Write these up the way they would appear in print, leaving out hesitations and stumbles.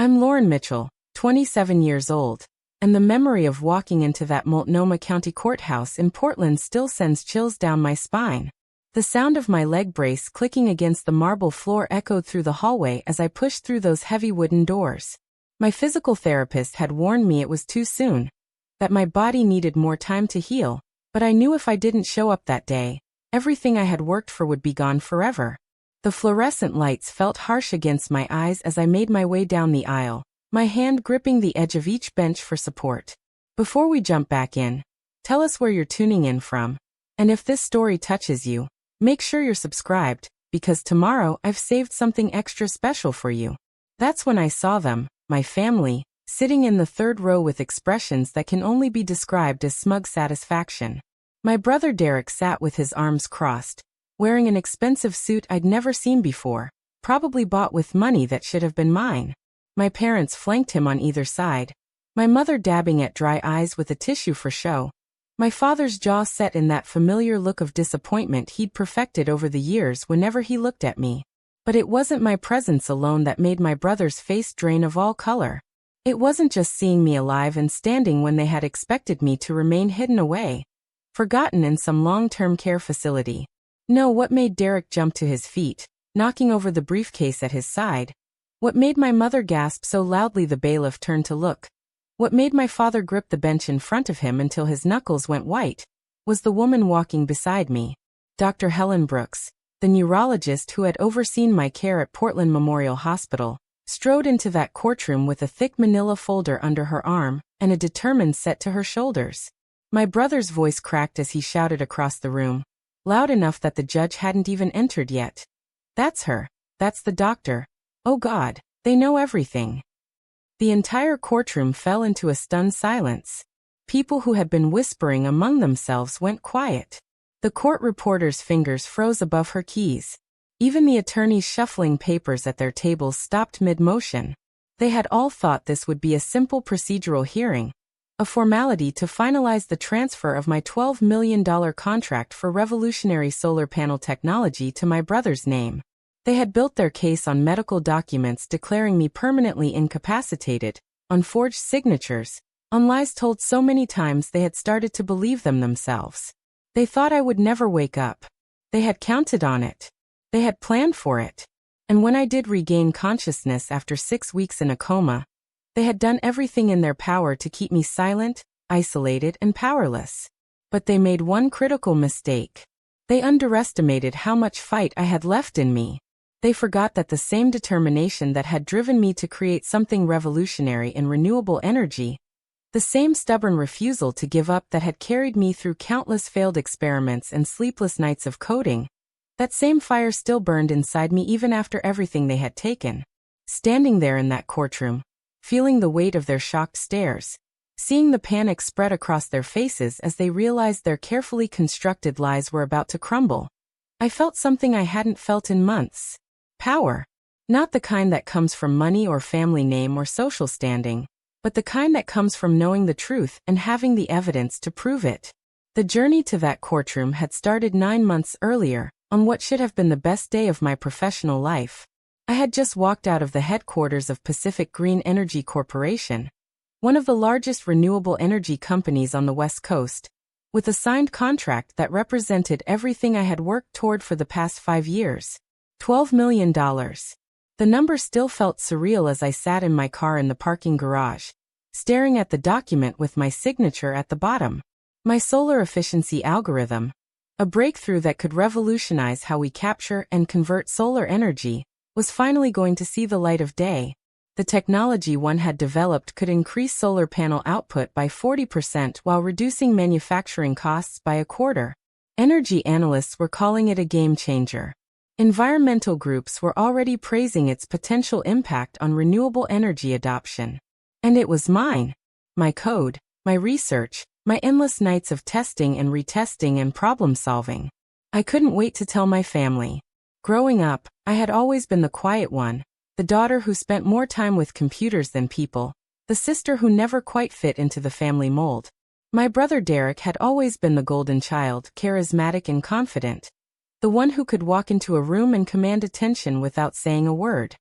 I'm Lauren Mitchell, 27 years old, and the memory of walking into that Multnomah County Courthouse in Portland still sends chills down my spine. The sound of my leg brace clicking against the marble floor echoed through the hallway as I pushed through those heavy wooden doors. My physical therapist had warned me it was too soon, that my body needed more time to heal, but I knew if I didn't show up that day, everything I had worked for would be gone forever. The fluorescent lights felt harsh against my eyes as I made my way down the aisle, my hand gripping the edge of each bench for support. Before we jump back in, tell us where you're tuning in from, and if this story touches you, make sure you're subscribed, because tomorrow I've saved something extra special for you. That's when I saw them, my family, sitting in the third row with expressions that can only be described as smug satisfaction. My brother Derek sat with his arms crossed, wearing an expensive suit I'd never seen before, probably bought with money that should have been mine. My parents flanked him on either side, my mother dabbing at dry eyes with a tissue for show, my father's jaw set in that familiar look of disappointment he'd perfected over the years whenever he looked at me. But it wasn't my presence alone that made my brother's face drain of all color. It wasn't just seeing me alive and standing when they had expected me to remain hidden away, forgotten in some long-term care facility. No, what made Derek jump to his feet, knocking over the briefcase at his side? What made my mother gasp so loudly the bailiff turned to look? What made my father grip the bench in front of him until his knuckles went white? Was the woman walking beside me, Dr. Helen Brooks, the neurologist who had overseen my care at Portland Memorial Hospital, strode into that courtroom with a thick manila folder under her arm and a determined set to her shoulders. My brother's voice cracked as he shouted across the room, loud enough that the judge hadn't even entered yet. That's her. That's the doctor. Oh God, they know everything. The entire courtroom fell into a stunned silence. People who had been whispering among themselves went quiet. The court reporter's fingers froze above her keys. Even the attorneys shuffling papers at their tables stopped mid-motion. They had all thought this would be a simple procedural hearing, a formality to finalize the transfer of my $12 million contract for revolutionary solar panel technology to my brother's name. They had built their case on medical documents declaring me permanently incapacitated, on forged signatures, on lies told so many times they had started to believe them themselves. They thought I would never wake up. They had counted on it. They had planned for it. And when I did regain consciousness after 6 weeks in a coma, they had done everything in their power to keep me silent, isolated, and powerless. But they made one critical mistake. They underestimated how much fight I had left in me. They forgot that the same determination that had driven me to create something revolutionary in renewable energy, the same stubborn refusal to give up that had carried me through countless failed experiments and sleepless nights of coding, that same fire still burned inside me even after everything they had taken. Standing there in that courtroom, feeling the weight of their shocked stares, seeing the panic spread across their faces as they realized their carefully constructed lies were about to crumble, I felt something I hadn't felt in months. Power. Not the kind that comes from money or family name or social standing, but the kind that comes from knowing the truth and having the evidence to prove it. The journey to that courtroom had started 9 months earlier, on what should have been the best day of my professional life. I had just walked out of the headquarters of Pacific Green Energy Corporation, one of the largest renewable energy companies on the West Coast, with a signed contract that represented everything I had worked toward for the past 5 years. $12 million. The number still felt surreal as I sat in my car in the parking garage, staring at the document with my signature at the bottom. My solar efficiency algorithm, a breakthrough that could revolutionize how we capture and convert solar energy, was finally going to see the light of day. The technology one had developed could increase solar panel output by 40% while reducing manufacturing costs by a quarter. Energy analysts were calling it a game changer. Environmental groups were already praising its potential impact on renewable energy adoption. And it was mine. My code, my research, my endless nights of testing and retesting and problem solving. I couldn't wait to tell my family. Growing up, I had always been the quiet one, the daughter who spent more time with computers than people, the sister who never quite fit into the family mold. My brother Derek had always been the golden child, charismatic and confident. The one who could walk into a room and command attention without saying a word.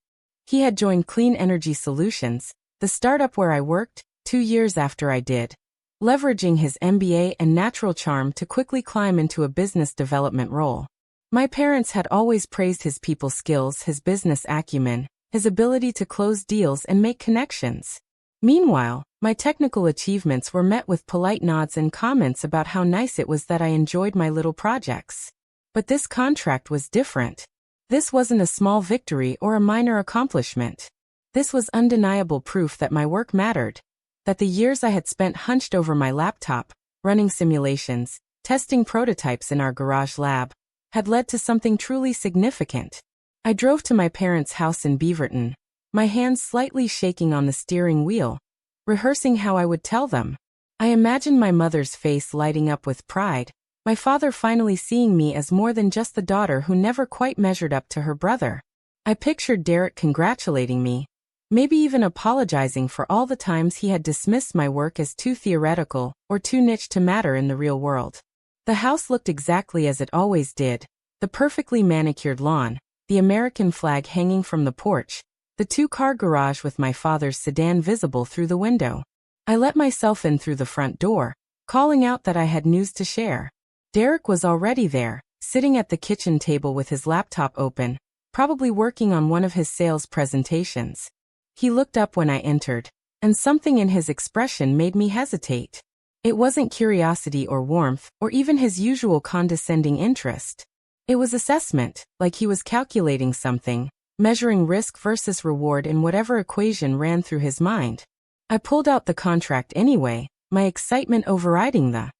He had joined Clean Energy Solutions, the startup where I worked, 2 years after I did, leveraging his MBA and natural charm to quickly climb into a business development role. My parents had always praised his people skills, his business acumen, his ability to close deals and make connections. Meanwhile, my technical achievements were met with polite nods and comments about how nice it was that I enjoyed my little projects. But this contract was different. This wasn't a small victory or a minor accomplishment. This was undeniable proof that my work mattered, that the years I had spent hunched over my laptop, running simulations, testing prototypes in our garage lab, had led to something truly significant. I drove to my parents' house in Beaverton, my hands slightly shaking on the steering wheel, rehearsing how I would tell them. I imagined my mother's face lighting up with pride, my father finally seeing me as more than just the daughter who never quite measured up to her brother. I pictured Derek congratulating me, maybe even apologizing for all the times he had dismissed my work as too theoretical or too niche to matter in the real world. The house looked exactly as it always did, the perfectly manicured lawn, the American flag hanging from the porch, the 2-car garage with my father's sedan visible through the window. I let myself in through the front door, calling out that I had news to share. Derek was already there, sitting at the kitchen table with his laptop open, probably working on one of his sales presentations. He looked up when I entered, and something in his expression made me hesitate. It wasn't curiosity or warmth, or even his usual condescending interest. It was assessment, like he was calculating something, measuring risk versus reward in whatever equation ran through his mind. I pulled out the contract anyway, my excitement overriding the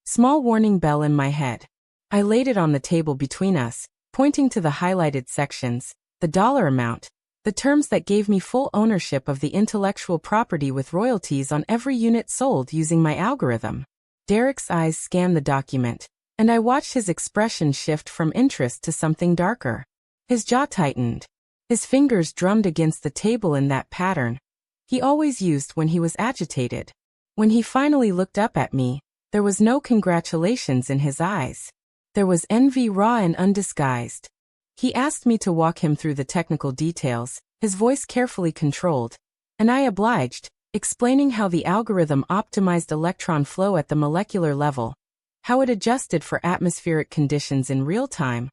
small warning bell in my head. I laid it on the table between us, pointing to the highlighted sections, the dollar amount, the terms that gave me full ownership of the intellectual property with royalties on every unit sold using my algorithm. Derek's eyes scanned the document, and I watched his expression shift from interest to something darker. His jaw tightened. His fingers drummed against the table in that pattern he always used when he was agitated. When he finally looked up at me, there was no congratulations in his eyes. There was envy, raw and undisguised. He asked me to walk him through the technical details, his voice carefully controlled, and I obliged, explaining how the algorithm optimized electron flow at the molecular level, how it adjusted for atmospheric conditions in real time,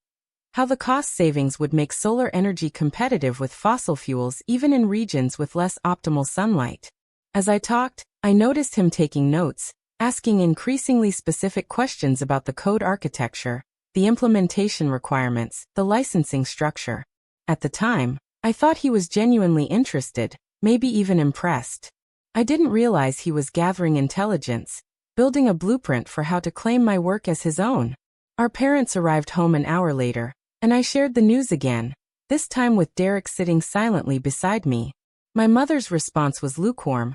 how the cost savings would make solar energy competitive with fossil fuels even in regions with less optimal sunlight. As I talked, I noticed him taking notes, asking increasingly specific questions about the code architecture, the implementation requirements, the licensing structure. At the time, I thought he was genuinely interested, maybe even impressed. I didn't realize he was gathering intelligence, building a blueprint for how to claim my work as his own. Our parents arrived home an hour later, and I shared the news again, this time with Derek sitting silently beside me. My mother's response was lukewarm.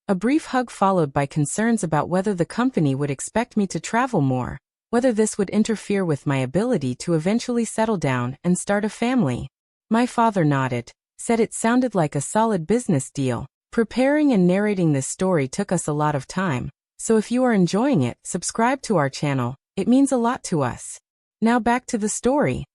A brief hug followed by concerns about whether the company would expect me to travel more, whether this would interfere with my ability to eventually settle down and start a family. My father nodded, said it sounded like a solid business deal. Preparing and narrating this story took us a lot of time, so if you are enjoying it, subscribe to our channel, it means a lot to us. Now back to the story.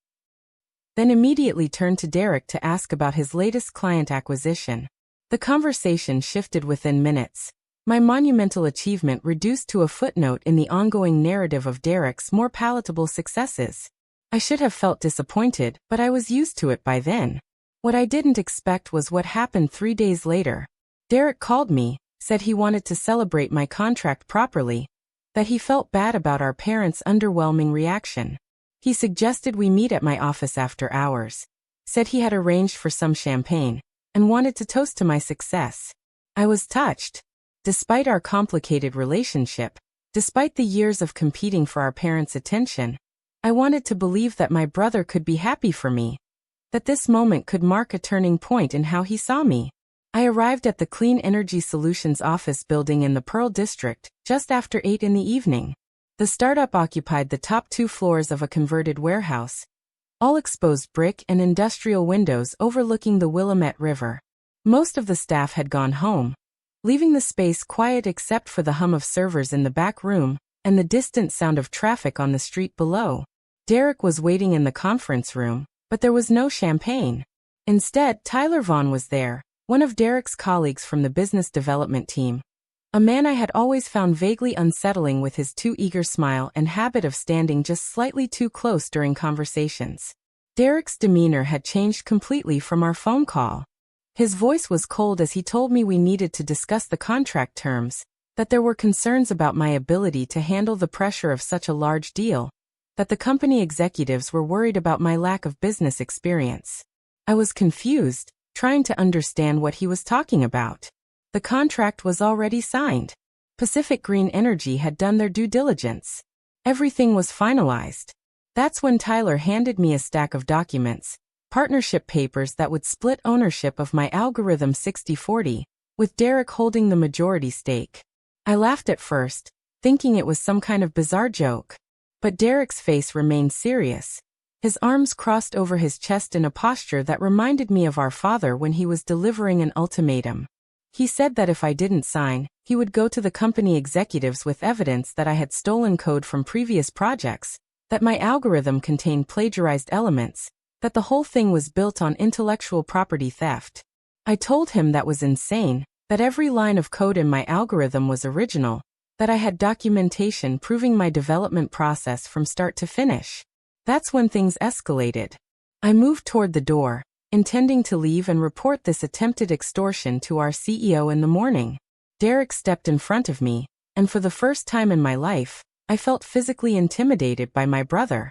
Then immediately turned to Derek to ask about his latest client acquisition. The conversation shifted within minutes. My monumental achievement reduced to a footnote in the ongoing narrative of Derek's more palatable successes. I should have felt disappointed, but I was used to it by then. What I didn't expect was what happened 3 days later. Derek called me, said he wanted to celebrate my contract properly, that he felt bad about our parents' underwhelming reaction. He suggested we meet at my office after hours, said he had arranged for some champagne, and wanted to toast to my success. I was touched. Despite our complicated relationship, despite the years of competing for our parents' attention, I wanted to believe that my brother could be happy for me, that this moment could mark a turning point in how he saw me. I arrived at the Clean Energy Solutions office building in the Pearl District just after 8 in the evening. The startup occupied the top 2 floors of a converted warehouse, all exposed brick and industrial windows overlooking the Willamette River. Most of the staff had gone home, leaving the space quiet except for the hum of servers in the back room and the distant sound of traffic on the street below. Derek was waiting in the conference room, but there was no champagne. Instead, Tyler Vaughn was there, one of Derek's colleagues from the business development team. A man I had always found vaguely unsettling with his too eager smile and habit of standing just slightly too close during conversations. Derek's demeanor had changed completely from our phone call. His voice was cold as he told me we needed to discuss the contract terms, that there were concerns about my ability to handle the pressure of such a large deal, that the company executives were worried about my lack of business experience. I was confused, trying to understand what he was talking about. The contract was already signed. Pacific Green Energy had done their due diligence. Everything was finalized. That's when Tyler handed me a stack of documents, partnership papers that would split ownership of my algorithm 60-40, with Derek holding the majority stake. I laughed at first, thinking it was some kind of bizarre joke. But Derek's face remained serious. His arms crossed over his chest in a posture that reminded me of our father when he was delivering an ultimatum. He said that if I didn't sign, he would go to the company executives with evidence that I had stolen code from previous projects, that my algorithm contained plagiarized elements, that the whole thing was built on intellectual property theft. I told him that was insane, that every line of code in my algorithm was original, that I had documentation proving my development process from start to finish. That's when things escalated. I moved toward the door, intending to leave and report this attempted extortion to our CEO in the morning. Derek stepped in front of me, and for the first time in my life, I felt physically intimidated by my brother.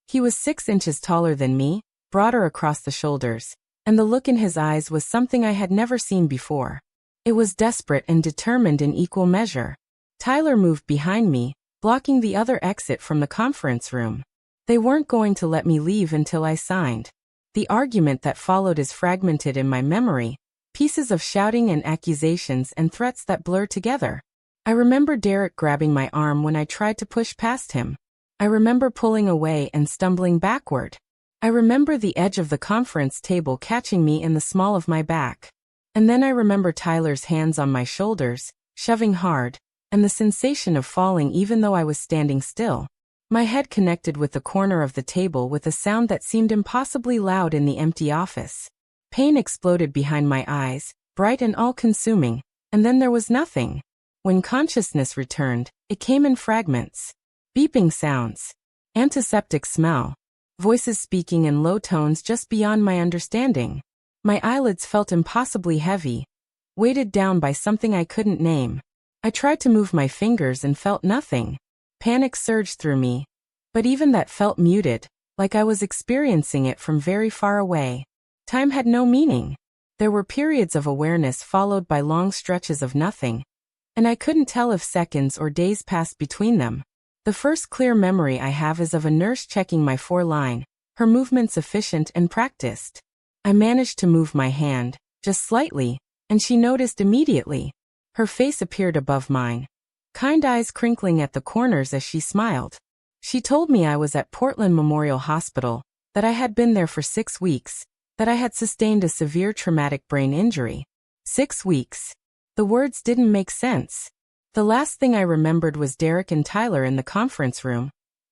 He was 6 inches taller than me, broader across the shoulders, and the look in his eyes was something I had never seen before. It was desperate and determined in equal measure. Tyler moved behind me, blocking the other exit from the conference room. They weren't going to let me leave until I signed. The argument that followed is fragmented in my memory, pieces of shouting and accusations and threats that blur together. I remember Derek grabbing my arm when I tried to push past him. I remember pulling away and stumbling backward. I remember the edge of the conference table catching me in the small of my back. And then I remember Tyler's hands on my shoulders, shoving hard, and the sensation of falling even though I was standing still. My head connected with the corner of the table with a sound that seemed impossibly loud in the empty office. Pain exploded behind my eyes, bright and all-consuming, and then there was nothing. When consciousness returned, it came in fragments. Beeping sounds. Antiseptic smell. Voices speaking in low tones just beyond my understanding. My eyelids felt impossibly heavy, weighted down by something I couldn't name. I tried to move my fingers and felt nothing. Panic surged through me. But even that felt muted, like I was experiencing it from very far away. Time had no meaning. There were periods of awareness followed by long stretches of nothing, and I couldn't tell if seconds or days passed between them. The first clear memory I have is of a nurse checking my foreline, her movements efficient and practiced. I managed to move my hand, just slightly, and she noticed immediately. Her face appeared above mine, kind eyes crinkling at the corners as she smiled. She told me I was at Portland Memorial Hospital, that I had been there for 6 weeks, that I had sustained a severe traumatic brain injury. 6 weeks. The words didn't make sense. The last thing I remembered was Derek and Tyler in the conference room.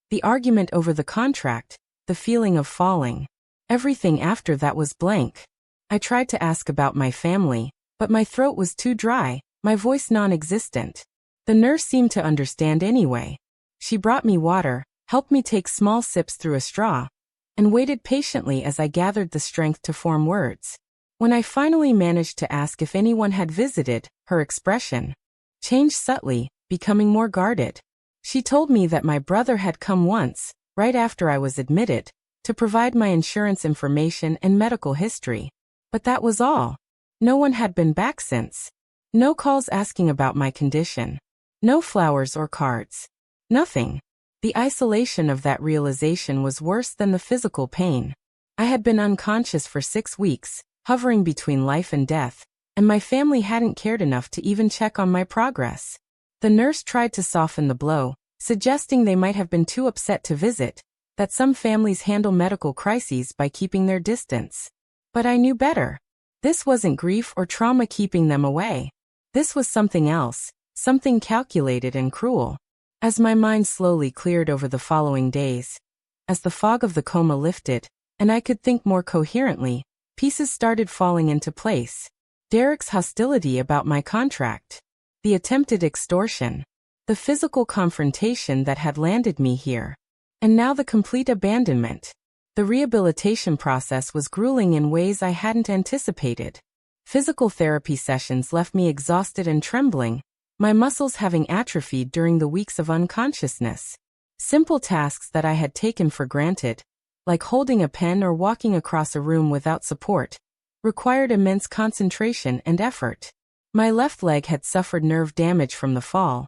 The argument over the contract, the feeling of falling. Everything after that was blank. I tried to ask about my family, but my throat was too dry, my voice non-existent. The nurse seemed to understand anyway. She brought me water, helped me take small sips through a straw, and waited patiently as I gathered the strength to form words. When I finally managed to ask if anyone had visited, her expression changed subtly, becoming more guarded. She told me that my brother had come once, right after I was admitted, to provide my insurance information and medical history. But that was all. No one had been back since. No calls asking about my condition. No flowers or cards. Nothing. The isolation of that realization was worse than the physical pain. I had been unconscious for 6 weeks, hovering between life and death, and my family hadn't cared enough to even check on my progress. The nurse tried to soften the blow, suggesting they might have been too upset to visit, that some families handle medical crises by keeping their distance. But I knew better. This wasn't grief or trauma keeping them away. This was something else, something calculated and cruel. As my mind slowly cleared over the following days, as the fog of the coma lifted, and I could think more coherently, Pieces started falling into place. Derek's hostility about my contract. The attempted extortion. The physical confrontation that had landed me here. And now the complete abandonment. The rehabilitation process was grueling in ways I hadn't anticipated. Physical therapy sessions left me exhausted and trembling, my muscles having atrophied during the weeks of unconsciousness. Simple tasks that I had taken for granted, like holding a pen or walking across a room without support, required immense concentration and effort. My left leg had suffered nerve damage from the fall,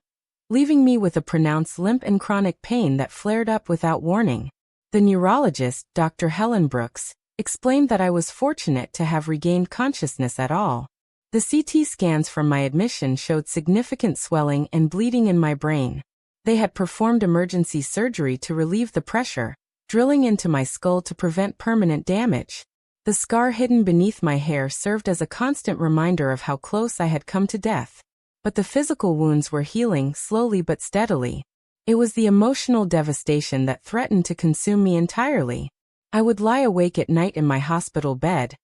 leaving me with a pronounced limp and chronic pain that flared up without warning. The neurologist, Dr. Helen Brooks, explained that I was fortunate to have regained consciousness at all. The CT scans from my admission showed significant swelling and bleeding in my brain. They had performed emergency surgery to relieve the pressure, drilling into my skull to prevent permanent damage. The scar hidden beneath my hair served as a constant reminder of how close I had come to death. But the physical wounds were healing slowly but steadily. It was the emotional devastation that threatened to consume me entirely. I would lie awake at night in my hospital bed,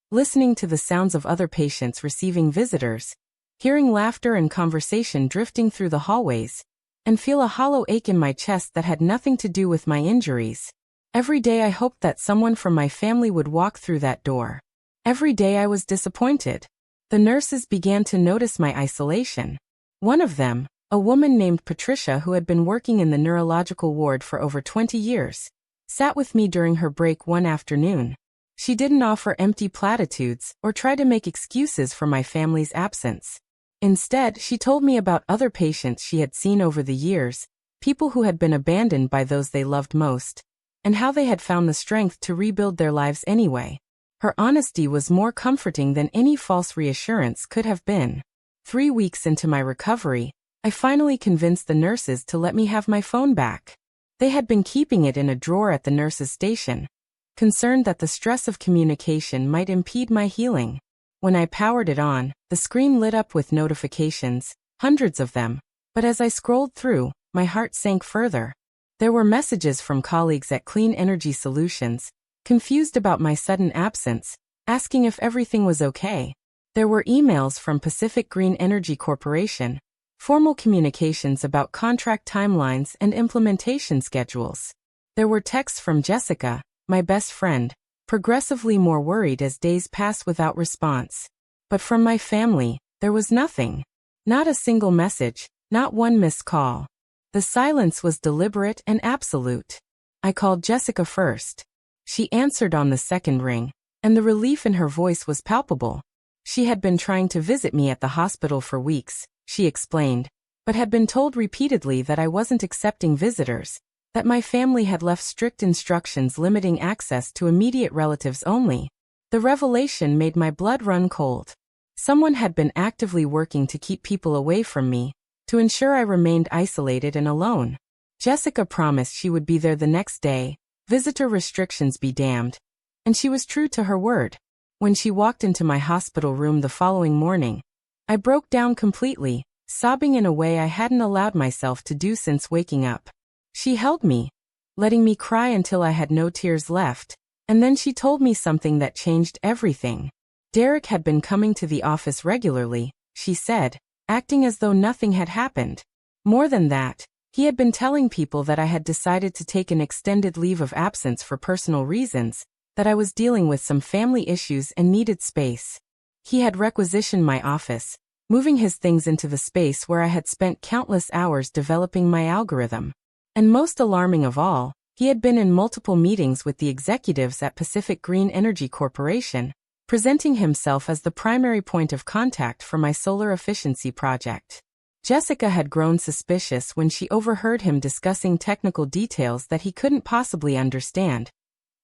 listening to the sounds of other patients receiving visitors, hearing laughter and conversation drifting through the hallways, and feel a hollow ache in my chest that had nothing to do with my injuries. Every day I hoped that someone from my family would walk through that door. Every day I was disappointed. The nurses began to notice my isolation. One of them, a woman named Patricia who had been working in the neurological ward for over 20 years, sat with me during her break one afternoon. She didn't offer empty platitudes or try to make excuses for my family's absence. Instead, she told me about other patients she had seen over the years, people who had been abandoned by those they loved most, and how they had found the strength to rebuild their lives anyway. Her honesty was more comforting than any false reassurance could have been. 3 weeks into my recovery, I finally convinced the nurses to let me have my phone back. They had been keeping it in a drawer at the nurses' station, concerned that the stress of communication might impede my healing. When I powered it on, the screen lit up with notifications, hundreds of them, but as I scrolled through, my heart sank further. There were messages from colleagues at Clean Energy Solutions, confused about my sudden absence, asking if everything was okay. There were emails from Pacific Green Energy Corporation, formal communications about contract timelines and implementation schedules. There were texts from Jessica, my best friend, progressively more worried as days passed without response. But from my family, there was nothing. Not a single message, not one missed call. The silence was deliberate and absolute. I called Jessica first. She answered on the second ring, and the relief in her voice was palpable. She had been trying to visit me at the hospital for weeks, she explained, but had been told repeatedly that I wasn't accepting visitors, that my family had left strict instructions limiting access to immediate relatives only. The revelation made my blood run cold. Someone had been actively working to keep people away from me, to ensure I remained isolated and alone. Jessica promised she would be there the next day, visitor restrictions be damned, and she was true to her word. When she walked into my hospital room the following morning, I broke down completely, sobbing in a way I hadn't allowed myself to do since waking up. She held me, letting me cry until I had no tears left, and then she told me something that changed everything. Derek had been coming to the office regularly, she said, acting as though nothing had happened. More than that, he had been telling people that I had decided to take an extended leave of absence for personal reasons, that I was dealing with some family issues and needed space. He had requisitioned my office, moving his things into the space where I had spent countless hours developing my algorithm. And most alarming of all, he had been in multiple meetings with the executives at Pacific Green Energy Corporation, presenting himself as the primary point of contact for my solar efficiency project. Jessica had grown suspicious when she overheard him discussing technical details that he couldn't possibly understand,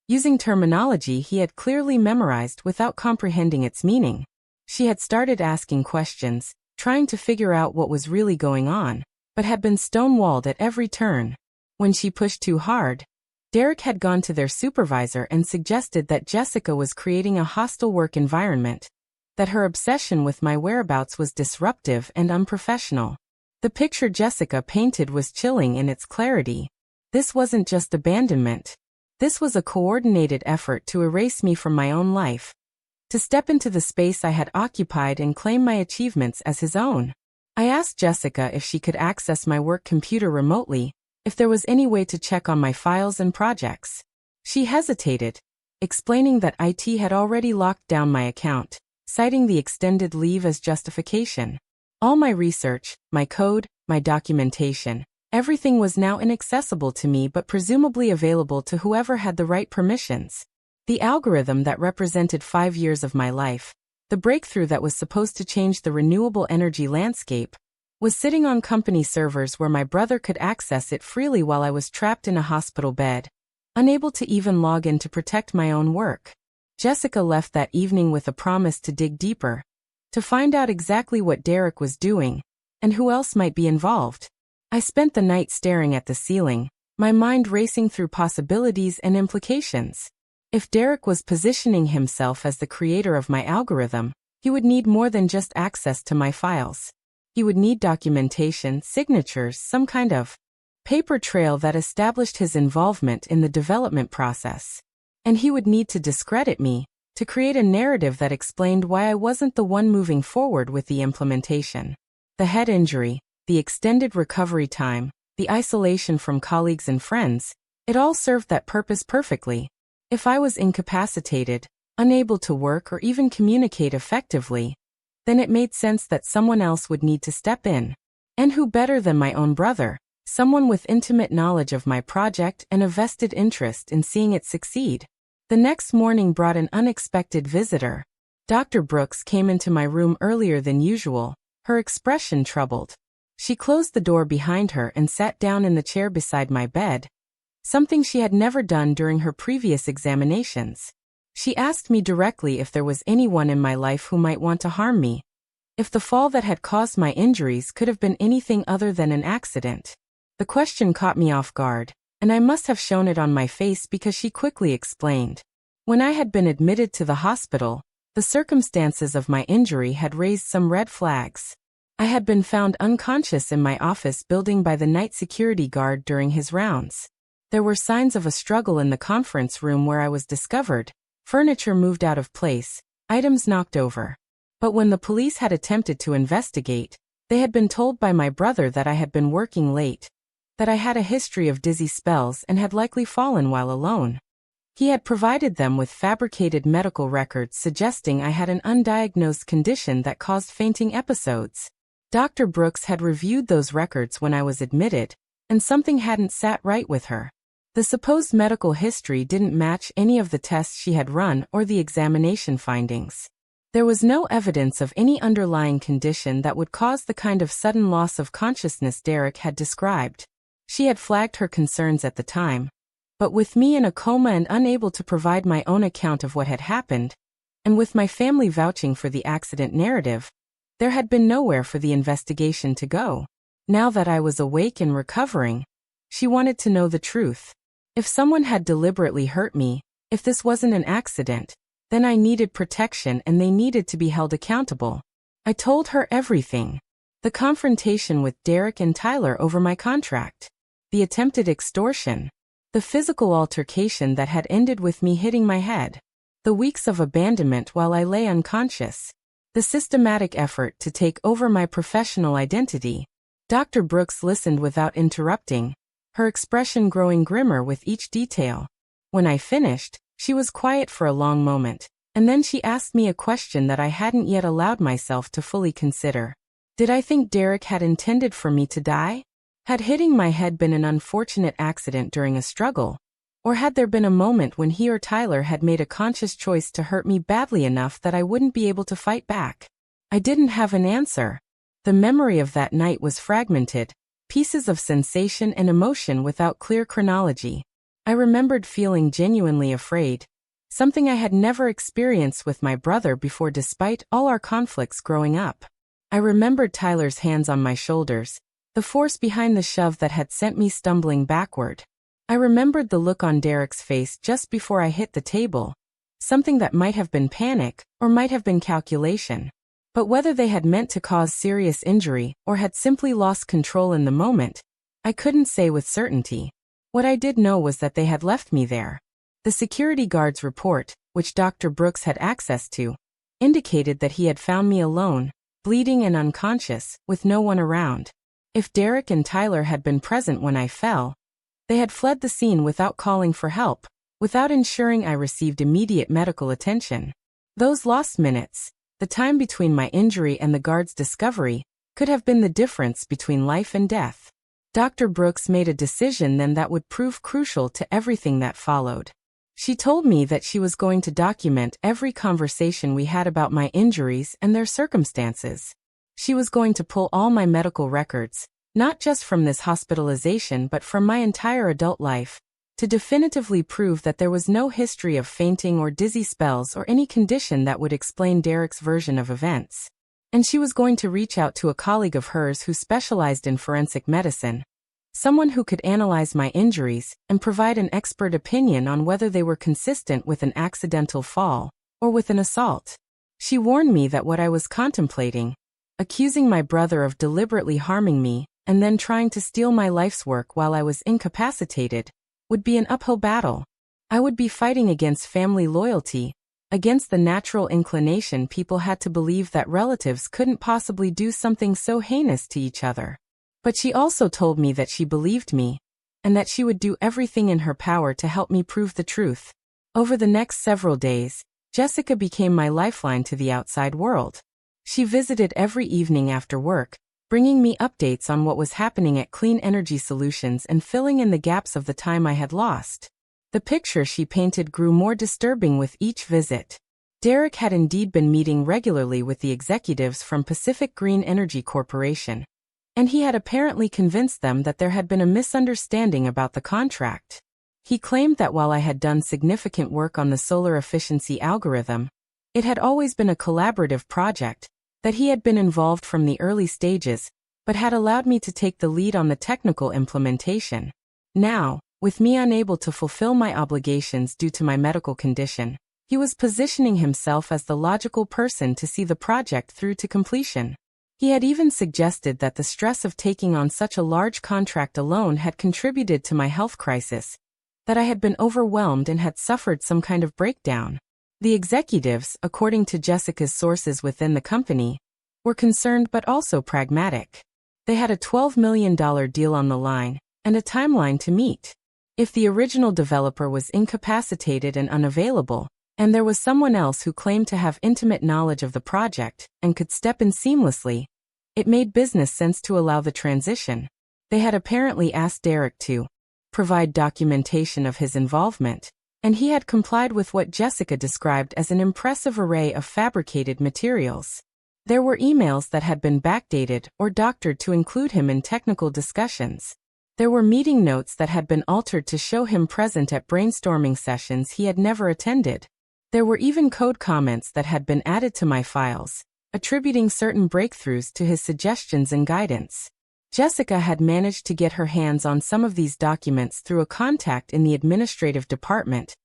using terminology he had clearly memorized without comprehending its meaning. She had started asking questions, trying to figure out what was really going on, but had been stonewalled at every turn. When she pushed too hard, Derek had gone to their supervisor and suggested that Jessica was creating a hostile work environment, that her obsession with my whereabouts was disruptive and unprofessional. The picture Jessica painted was chilling in its clarity. This wasn't just abandonment. This was a coordinated effort to erase me from my own life, to step into the space I had occupied and claim my achievements as his own. I asked Jessica if she could access my work computer remotely, if there was any way to check on my files and projects. She hesitated, explaining that IT had already locked down my account, citing the extended leave as justification. All my research, my code, my documentation, everything was now inaccessible to me but presumably available to whoever had the right permissions. The algorithm that represented 5 years of my life, the breakthrough that was supposed to change the renewable energy landscape, was sitting on company servers where my brother could access it freely while I was trapped in a hospital bed, unable to even log in to protect my own work. Jessica left that evening with a promise to dig deeper, to find out exactly what Derek was doing, and who else might be involved. I spent the night staring at the ceiling, my mind racing through possibilities and implications. If Derek was positioning himself as the creator of my algorithm, he would need more than just access to my files. He would need documentation, signatures, some kind of paper trail that established his involvement in the development process. And he would need to discredit me, to create a narrative that explained why I wasn't the one moving forward with the implementation. The head injury, the extended recovery time, the isolation from colleagues and friends, it all served that purpose perfectly. If I was incapacitated, unable to work or even communicate effectively, then it made sense that someone else would need to step in. And who better than my own brother, someone with intimate knowledge of my project and a vested interest in seeing it succeed. The next morning brought an unexpected visitor. Dr. Brooks came into my room earlier than usual, her expression troubled. She closed the door behind her and sat down in the chair beside my bed, something she had never done during her previous examinations. She asked me directly if there was anyone in my life who might want to harm me, if the fall that had caused my injuries could have been anything other than an accident. The question caught me off guard, and I must have shown it on my face because she quickly explained. When I had been admitted to the hospital, the circumstances of my injury had raised some red flags. I had been found unconscious in my office building by the night security guard during his rounds. There were signs of a struggle in the conference room where I was discovered, furniture moved out of place, items knocked over. But when the police had attempted to investigate, they had been told by my brother that I had been working late, that I had a history of dizzy spells and had likely fallen while alone. He had provided them with fabricated medical records suggesting I had an undiagnosed condition that caused fainting episodes. Dr. Brooks had reviewed those records when I was admitted, and something hadn't sat right with her. The supposed medical history didn't match any of the tests she had run or the examination findings. There was no evidence of any underlying condition that would cause the kind of sudden loss of consciousness Derek had described. She had flagged her concerns at the time. But with me in a coma and unable to provide my own account of what had happened, and with my family vouching for the accident narrative, there had been nowhere for the investigation to go. Now that I was awake and recovering, she wanted to know the truth. If someone had deliberately hurt me, if this wasn't an accident, then I needed protection and they needed to be held accountable. I told her everything. The confrontation with Derek and Tyler over my contract. The attempted extortion. The physical altercation that had ended with me hitting my head. The weeks of abandonment while I lay unconscious. The systematic effort to take over my professional identity. Dr. Brooks listened without interrupting, her expression growing grimmer with each detail. When I finished, she was quiet for a long moment, and then she asked me a question that I hadn't yet allowed myself to fully consider. Did I think Derek had intended for me to die? Had hitting my head been an unfortunate accident during a struggle? Or had there been a moment when he or Tyler had made a conscious choice to hurt me badly enough that I wouldn't be able to fight back? I didn't have an answer. The memory of that night was fragmented, pieces of sensation and emotion without clear chronology. I remembered feeling genuinely afraid, something I had never experienced with my brother before despite all our conflicts growing up. I remembered Tyler's hands on my shoulders, the force behind the shove that had sent me stumbling backward. I remembered the look on Derek's face just before I hit the table, something that might have been panic or might have been calculation. But whether they had meant to cause serious injury or had simply lost control in the moment, I couldn't say with certainty. What I did know was that they had left me there. The security guard's report, which Dr. Brooks had access to, indicated that he had found me alone, bleeding and unconscious, with no one around. If Derek and Tyler had been present when I fell, they had fled the scene without calling for help, without ensuring I received immediate medical attention. Those lost minutes, the time between my injury and the guard's discovery, could have been the difference between life and death. Dr. Brooks made a decision then that would prove crucial to everything that followed. She told me that she was going to document every conversation we had about my injuries and their circumstances. She was going to pull all my medical records, not just from this hospitalization but from my entire adult life, to definitively prove that there was no history of fainting or dizzy spells or any condition that would explain Derek's version of events. And she was going to reach out to a colleague of hers who specialized in forensic medicine, someone who could analyze my injuries and provide an expert opinion on whether they were consistent with an accidental fall or with an assault. She warned me that what I was contemplating, accusing my brother of deliberately harming me and then trying to steal my life's work while I was incapacitated, would be an uphill battle. I would be fighting against family loyalty, against the natural inclination people had to believe that relatives couldn't possibly do something so heinous to each other. But she also told me that she believed me, and that she would do everything in her power to help me prove the truth. Over the next several days, Jessica became my lifeline to the outside world. She visited every evening after work, bringing me updates on what was happening at Clean Energy Solutions and filling in the gaps of the time I had lost. The picture she painted grew more disturbing with each visit. Derek had indeed been meeting regularly with the executives from Pacific Green Energy Corporation, and he had apparently convinced them that there had been a misunderstanding about the contract. He claimed that while I had done significant work on the solar efficiency algorithm, it had always been a collaborative project, that he had been involved from the early stages, but had allowed me to take the lead on the technical implementation. Now, with me unable to fulfill my obligations due to my medical condition, he was positioning himself as the logical person to see the project through to completion. He had even suggested that the stress of taking on such a large contract alone had contributed to my health crisis, that I had been overwhelmed and had suffered some kind of breakdown. The executives, according to Jessica's sources within the company, were concerned but also pragmatic. They had a $12 million deal on the line, and a timeline to meet. If the original developer was incapacitated and unavailable, and there was someone else who claimed to have intimate knowledge of the project and could step in seamlessly, it made business sense to allow the transition. They had apparently asked Derek to provide documentation of his involvement, and he had complied with what Jessica described as an impressive array of fabricated materials. There were emails that had been backdated or doctored to include him in technical discussions. There were meeting notes that had been altered to show him present at brainstorming sessions he had never attended. There were even code comments that had been added to my files, attributing certain breakthroughs to his suggestions and guidance. Jessica had managed to get her hands on some of these documents through a contact in the administrative department,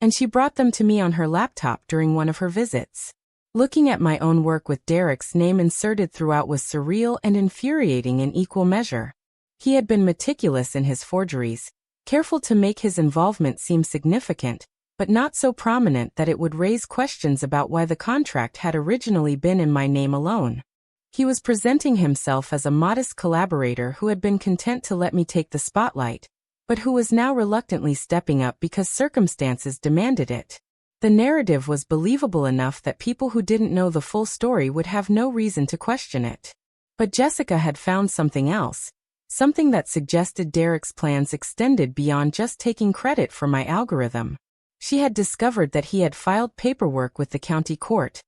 and she brought them to me on her laptop during one of her visits. Looking at my own work with Derek's name inserted throughout was surreal and infuriating in equal measure. He had been meticulous in his forgeries, careful to make his involvement seem significant, but not so prominent that it would raise questions about why the contract had originally been in my name alone. He was presenting himself as a modest collaborator who had been content to let me take the spotlight, but who was now reluctantly stepping up because circumstances demanded it. The narrative was believable enough that people who didn't know the full story would have no reason to question it. But Jessica had found something else, something that suggested Derek's plans extended beyond just taking credit for my algorithm. She had discovered that he had filed paperwork with the county court,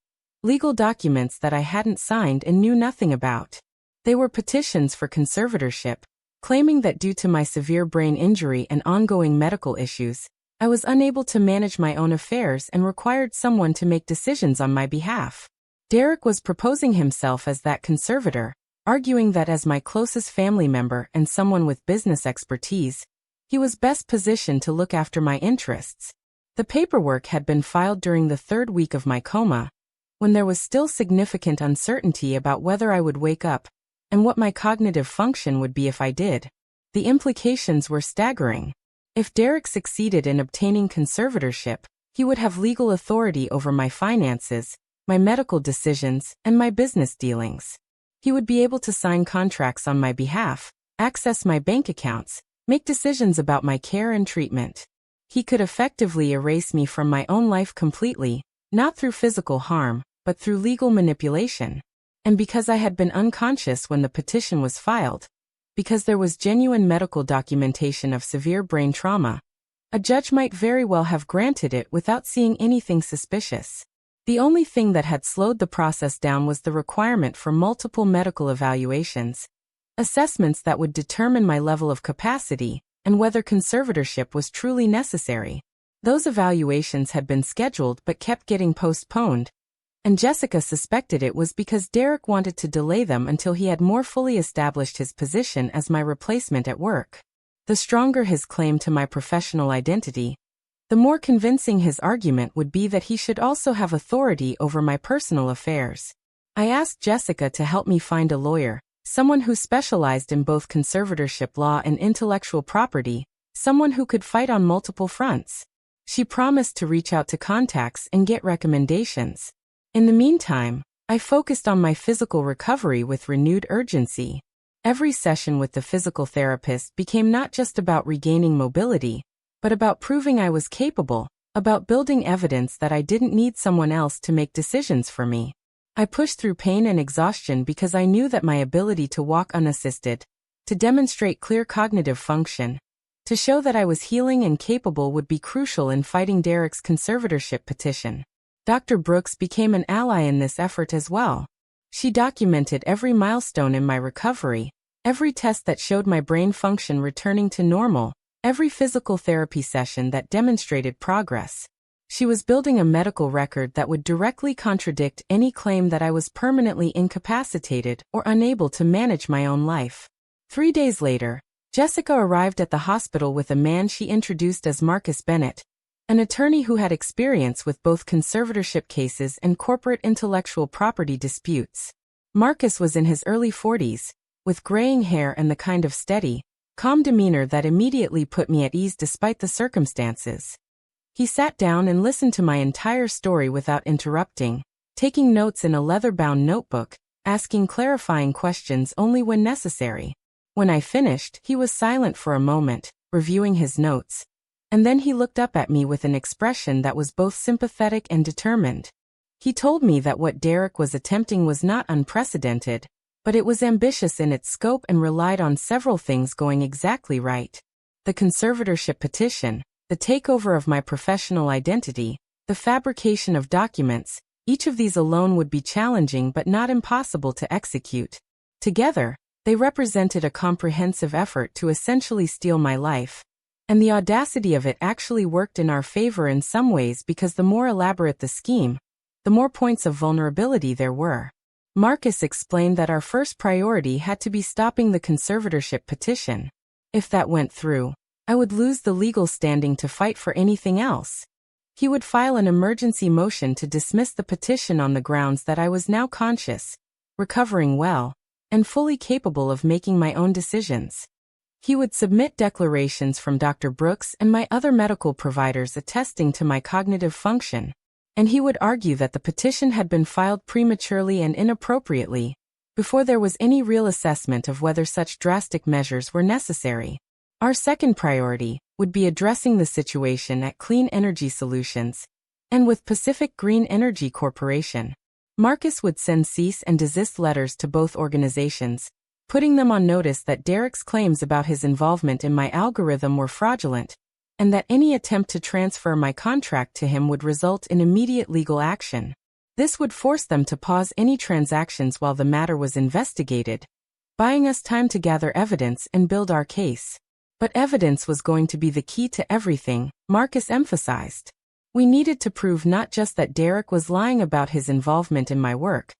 legal documents that I hadn't signed and knew nothing about. They were petitions for conservatorship, claiming that due to my severe brain injury and ongoing medical issues, I was unable to manage my own affairs and required someone to make decisions on my behalf. Derek was proposing himself as that conservator, arguing that as my closest family member and someone with business expertise, he was best positioned to look after my interests. The paperwork had been filed during the third week of my coma, when there was still significant uncertainty about whether I would wake up, and what my cognitive function would be if I did. The implications were staggering. If Derek succeeded in obtaining conservatorship, he would have legal authority over my finances, my medical decisions, and my business dealings. He would be able to sign contracts on my behalf, access my bank accounts, make decisions about my care and treatment. He could effectively erase me from my own life completely, not through physical harm, but through legal manipulation. And because I had been unconscious when the petition was filed, because there was genuine medical documentation of severe brain trauma, a judge might very well have granted it without seeing anything suspicious. The only thing that had slowed the process down was the requirement for multiple medical evaluations, assessments that would determine my level of capacity and whether conservatorship was truly necessary. Those evaluations had been scheduled but kept getting postponed, and Jessica suspected it was because Derek wanted to delay them until he had more fully established his position as my replacement at work. The stronger his claim to my professional identity, the more convincing his argument would be that he should also have authority over my personal affairs. I asked Jessica to help me find a lawyer, someone who specialized in both conservatorship law and intellectual property, someone who could fight on multiple fronts. She promised to reach out to contacts and get recommendations. In the meantime, I focused on my physical recovery with renewed urgency. Every session with the physical therapist became not just about regaining mobility, but about proving I was capable, about building evidence that I didn't need someone else to make decisions for me. I pushed through pain and exhaustion because I knew that my ability to walk unassisted, to demonstrate clear cognitive function, to show that I was healing and capable would be crucial in fighting Derek's conservatorship petition. Dr. Brooks became an ally in this effort as well. She documented every milestone in my recovery, every test that showed my brain function returning to normal, every physical therapy session that demonstrated progress. She was building a medical record that would directly contradict any claim that I was permanently incapacitated or unable to manage my own life. 3 days later, Jessica arrived at the hospital with a man she introduced as Marcus Bennett, an attorney who had experience with both conservatorship cases and corporate intellectual property disputes. Marcus was in his early 40s, with graying hair and the kind of steady, calm demeanor that immediately put me at ease despite the circumstances. He sat down and listened to my entire story without interrupting, taking notes in a leather-bound notebook, asking clarifying questions only when necessary. When I finished, he was silent for a moment, reviewing his notes, and then he looked up at me with an expression that was both sympathetic and determined. He told me that what Derek was attempting was not unprecedented, but it was ambitious in its scope and relied on several things going exactly right. The conservatorship petition, the takeover of my professional identity, the fabrication of documents, each of these alone would be challenging but not impossible to execute. Together, they represented a comprehensive effort to essentially steal my life. And the audacity of it actually worked in our favor in some ways because the more elaborate the scheme, the more points of vulnerability there were. Marcus explained that our first priority had to be stopping the conservatorship petition. If that went through, I would lose the legal standing to fight for anything else. He would file an emergency motion to dismiss the petition on the grounds that I was now conscious, recovering well, and fully capable of making my own decisions. He would submit declarations from Dr. Brooks and my other medical providers attesting to my cognitive function, and he would argue that the petition had been filed prematurely and inappropriately, before there was any real assessment of whether such drastic measures were necessary. Our second priority would be addressing the situation at Clean Energy Solutions, and with Pacific Green Energy Corporation. Marcus would send cease and desist letters to both organizations, putting them on notice that Derek's claims about his involvement in my algorithm were fraudulent, and that any attempt to transfer my contract to him would result in immediate legal action. This would force them to pause any transactions while the matter was investigated, buying us time to gather evidence and build our case. But evidence was going to be the key to everything, Marcus emphasized. We needed to prove not just that Derek was lying about his involvement in my work,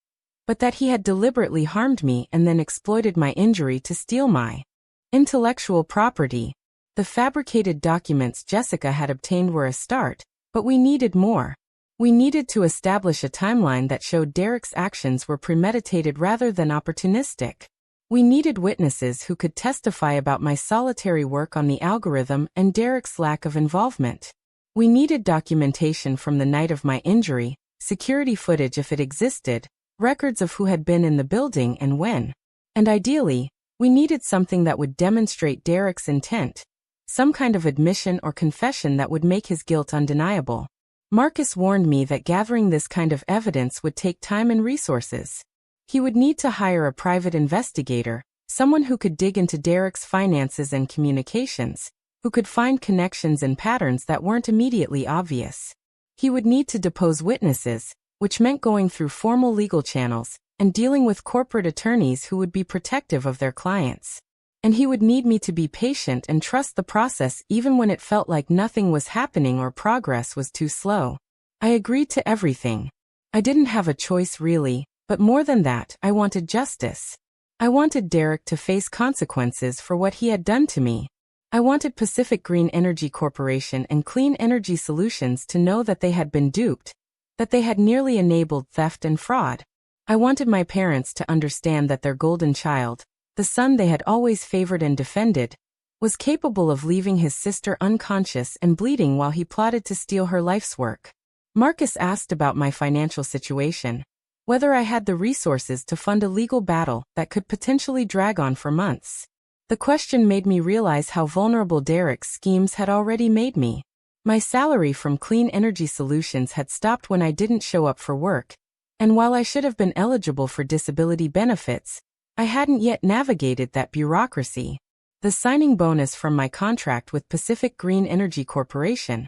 but that he had deliberately harmed me and then exploited my injury to steal my intellectual property. The fabricated documents Jessica had obtained were a start, but we needed more. We needed to establish a timeline that showed Derek's actions were premeditated rather than opportunistic. We needed witnesses who could testify about my solitary work on the algorithm and Derek's lack of involvement. We needed documentation from the night of my injury, security footage if it existed, records of who had been in the building and when. And ideally, we needed something that would demonstrate Derek's intent, some kind of admission or confession that would make his guilt undeniable. Marcus warned me that gathering this kind of evidence would take time and resources. He would need to hire a private investigator, someone who could dig into Derek's finances and communications, who could find connections and patterns that weren't immediately obvious. He would need to depose witnesses, which meant going through formal legal channels and dealing with corporate attorneys who would be protective of their clients. And he would need me to be patient and trust the process even when it felt like nothing was happening or progress was too slow. I agreed to everything. I didn't have a choice really, but more than that, I wanted justice. I wanted Derek to face consequences for what he had done to me. I wanted Pacific Green Energy Corporation and Clean Energy Solutions to know that they had been duped, that they had nearly enabled theft and fraud. I wanted my parents to understand that their golden child, the son they had always favored and defended, was capable of leaving his sister unconscious and bleeding while he plotted to steal her life's work. Marcus asked about my financial situation, whether I had the resources to fund a legal battle that could potentially drag on for months. The question made me realize how vulnerable Derek's schemes had already made me. My salary from Clean Energy Solutions had stopped when I didn't show up for work, and while I should have been eligible for disability benefits, I hadn't yet navigated that bureaucracy. The signing bonus from my contract with Pacific Green Energy Corporation,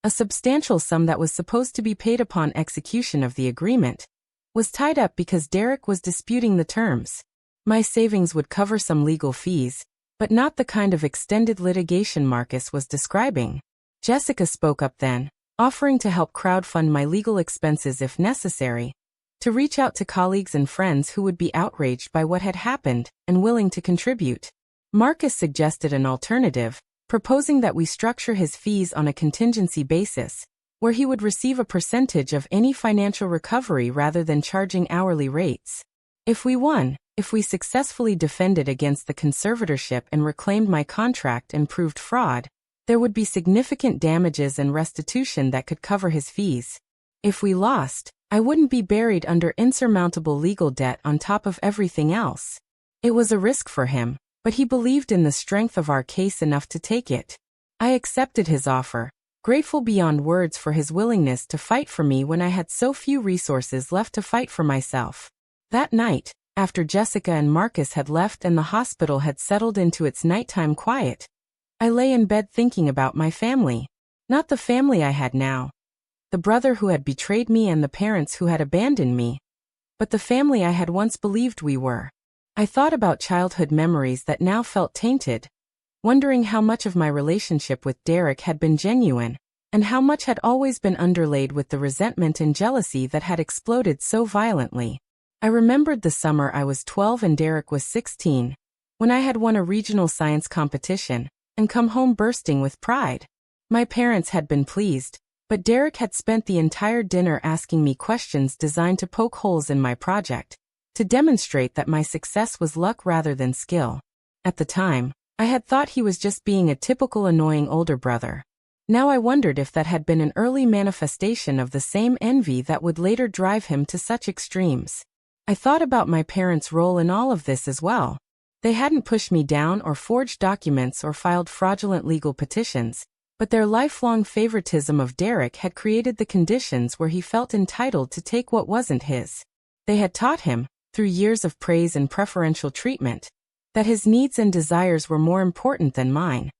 a substantial sum that was supposed to be paid upon execution of the agreement, was tied up because Derek was disputing the terms. My savings would cover some legal fees, but not the kind of extended litigation Marcus was describing. Jessica spoke up then, offering to help crowdfund my legal expenses if necessary, to reach out to colleagues and friends who would be outraged by what had happened and willing to contribute. Marcus suggested an alternative, proposing that we structure his fees on a contingency basis, where he would receive a percentage of any financial recovery rather than charging hourly rates. If we won, if we successfully defended against the conservatorship and reclaimed my contract and proved fraud, there would be significant damages and restitution that could cover his fees. If we lost, I wouldn't be buried under insurmountable legal debt on top of everything else. It was a risk for him, but he believed in the strength of our case enough to take it. I accepted his offer, grateful beyond words for his willingness to fight for me when I had so few resources left to fight for myself. That night, after Jessica and Marcus had left and the hospital had settled into its nighttime quiet, I lay in bed thinking about my family. Not the family I had now, the brother who had betrayed me and the parents who had abandoned me, but the family I had once believed we were. I thought about childhood memories that now felt tainted, wondering how much of my relationship with Derek had been genuine, and how much had always been underlaid with the resentment and jealousy that had exploded so violently. I remembered the summer I was 12 and Derek was 16, when I had won a regional science competition and come home bursting with pride. My parents had been pleased, but Derek had spent the entire dinner asking me questions designed to poke holes in my project, to demonstrate that my success was luck rather than skill. At the time, I had thought he was just being a typical annoying older brother. Now I wondered if that had been an early manifestation of the same envy that would later drive him to such extremes. I thought about my parents' role in all of this as well. They hadn't pushed me down or forged documents or filed fraudulent legal petitions, but their lifelong favoritism of Derek had created the conditions where he felt entitled to take what wasn't his. They had taught him, through years of praise and preferential treatment, that his needs and desires were more important than mine,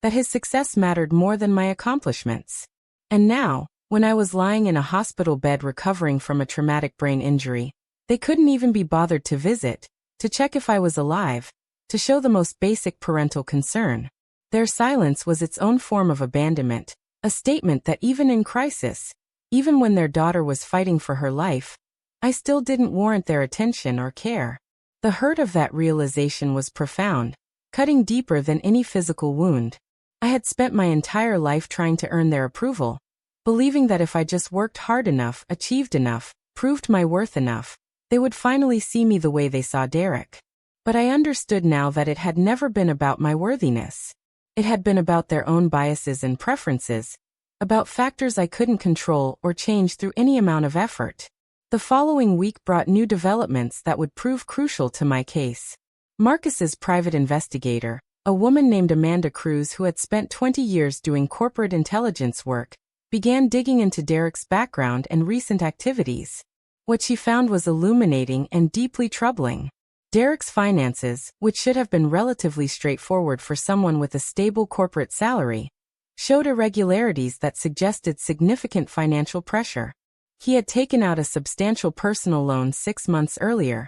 that his success mattered more than my accomplishments. And now, when I was lying in a hospital bed recovering from a traumatic brain injury, they couldn't even be bothered to visit, to check if I was alive, to show the most basic parental concern. Their silence was its own form of abandonment, a statement that even in crisis, even when their daughter was fighting for her life, I still didn't warrant their attention or care. The hurt of that realization was profound, cutting deeper than any physical wound. I had spent my entire life trying to earn their approval, believing that if I just worked hard enough, achieved enough, proved my worth enough, they would finally see me the way they saw Derek. But I understood now that it had never been about my worthiness. It had been about their own biases and preferences, about factors I couldn't control or change through any amount of effort. The following week brought new developments that would prove crucial to my case. Marcus's private investigator, a woman named Amanda Cruz who had spent 20 years doing corporate intelligence work, began digging into Derek's background and recent activities. What she found was illuminating and deeply troubling. Derek's finances, which should have been relatively straightforward for someone with a stable corporate salary, showed irregularities that suggested significant financial pressure. He had taken out a substantial personal loan 6 months earlier,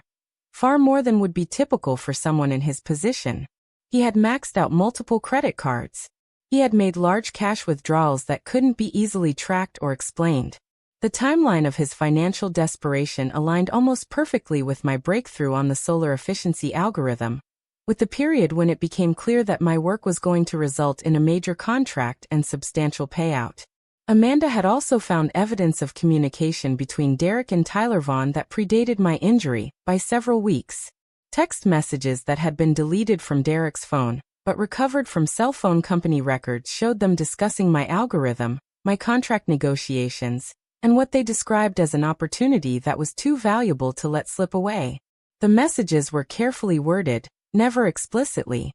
far more than would be typical for someone in his position. He had maxed out multiple credit cards. He had made large cash withdrawals that couldn't be easily tracked or explained. The timeline of his financial desperation aligned almost perfectly with my breakthrough on the solar efficiency algorithm, with the period when it became clear that my work was going to result in a major contract and substantial payout. Amanda had also found evidence of communication between Derek and Tyler Vaughn that predated my injury by several weeks. Text messages that had been deleted from Derek's phone, but recovered from cell phone company records showed them discussing my algorithm, my contract negotiations, and what they described as an opportunity that was too valuable to let slip away. The messages were carefully worded, never explicitly